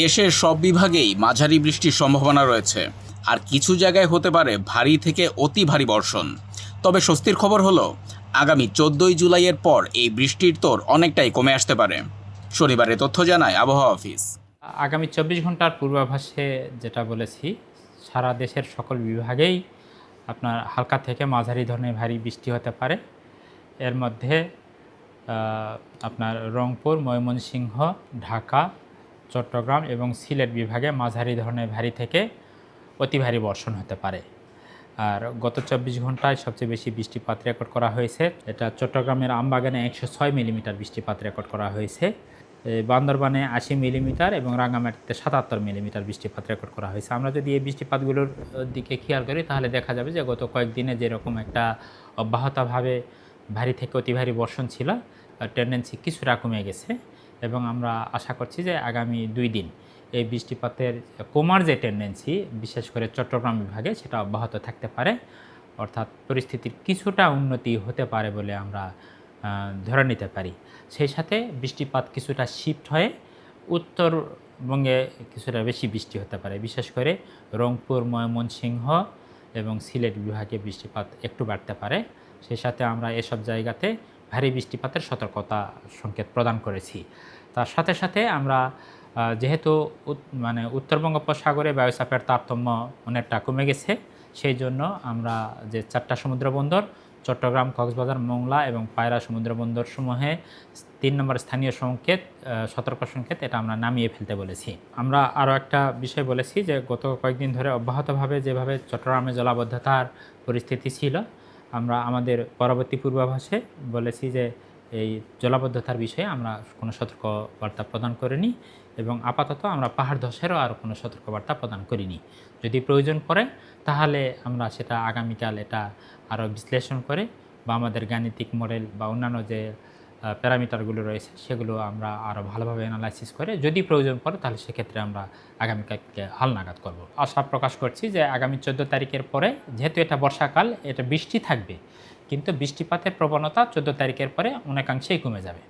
দেশের সব বিভাগেই মাঝারি বৃষ্টির সম্ভাবনা রয়েছে, আর কিছু জায়গায় হতে পারে ভারী থেকে অতি ভারী বর্ষণ। তবে স্বস্তির খবর হলো, আগামী 14ই জুলাইয়ের পর এই বৃষ্টির তোর অনেকটাই কমে আসতে পারে। শনিবারে তথ্য জানায় আবহাওয়া অফিস। আগামী 24 ঘন্টার পূর্বাভাসে যেটা বলেছি, সারা দেশের সকল বিভাগেই আপনার হালকা থেকে মাঝারি ধরনের ভারী বৃষ্টি হতে পারে। এর মধ্যে আপনার রংপুর, ময়মনসিংহ, ঢাকা, চট্টগ্রাম এবং সিলেট বিভাগে মাঝারি ধরনের ভারী থেকে অতি ভারী বর্ষণ হতে পারে। আর গত 24 ঘন্টায় সবচেয়ে বেশি বৃষ্টিপাত রেকর্ড করা হয়েছে। এটা চট্টগ্রামের আমবাগানে 106 মিলিমিটার বৃষ্টিপাত রেকর্ড করা হয়েছে। বান্দরবানে 80 মিলিমিটার এবং রাঙ্গামাটিতে 77 মিলিমিটার বৃষ্টিপাত রেকর্ড করা হয়েছে। আমরা যদি এই বৃষ্টিপাতগুলোর দিকে খেয়াল করি তাহলে দেখা যাবে যে গত কয়েকদিনে যেরকম একটা অব্যাহতভাবে ভারী থেকে অতি ভারী বর্ষণ ছিল, টেন্ডেন্সি কিছুটা কমে গেছে এবং আমরা আশা করছি যে আগামী 2 দিন এই বৃষ্টিপাতের কমার যে টেন্ডেন্সি, বিশেষ করে চট্টগ্রাম বিভাগে, সেটা অব্যাহত থাকতে পারে। অর্থাৎ পরিস্থিতির কিছুটা উন্নতি হতে পারে বলে আমরা ধরে নিতে পারি। সেই সাথে বৃষ্টিপাত কিছুটা শিফট হয়ে উত্তরবঙ্গে কিছুটা বেশি বৃষ্টি হতে পারে। বিশেষ করে রংপুর, ময়মনসিংহ এবং সিলেট বিভাগে বৃষ্টিপাত একটু বাড়তে পারে। সেই সাথে আমরা এসব জায়গাতে ভারী বৃষ্টিপাতের সতর্কতা সংকেত প্রদান করেছি। তার সাথে সাথে আমরা যেহেতু উত্তর বঙ্গোপসাগরে বায়ুচাপের তারতম্য অনেকটা কমে গেছে, সেই জন্য আমরা যে 4টা সমুদ্র বন্দর চট্টগ্রাম, কক্সবাজার, মোংলা এবং পায়রা সমুদ্র বন্দর সমূহে 3 নম্বর স্থানীয় সংকেত, সতর্ক সংকেত, এটা আমরা নামিয়ে ফেলতে বলেছি। আমরা আরও একটা বিষয় বলেছি যে গত কয়েকদিন ধরে অব্যাহতভাবে যেভাবে চট্টগ্রামে জলাবদ্ধতার পরিস্থিতি ছিল, আমরা আমাদের পরবর্তী পূর্বাভাসে বলেছি যে এই জলাবদ্ধতার বিষয়ে আমরা কোনো সতর্কবার্তা প্রদান করিনি এবং আপাতত আমরা পাহাড় ধসেরও আর কোনো সতর্কবার্তা প্রদান করিনি। যদি প্রয়োজন পড়ে তাহলে আমরা সেটা আগামীকাল এটা আরও বিশ্লেষণ করে বা আমাদের গাণিতিক মডেল বা অন্যান্য যে প্যারামিটারগুলো রয়েছে সেগুলো আমরা আরও ভালোভাবে অ্যানালাইসিস করে যদি প্রয়োজন পড়ে তাহলে সেক্ষেত্রে আমরা আগামীকালকে হালনাগাদ করব। আশা প্রকাশ করছি যে আগামী 14 তারিখের পরে, যেহেতু এটা বর্ষাকাল, এটা বৃষ্টি থাকবে, কিন্তু বৃষ্টিপাতের প্রবণতা 14 তারিখের পরে অনেকাংশেই কমে যাবে।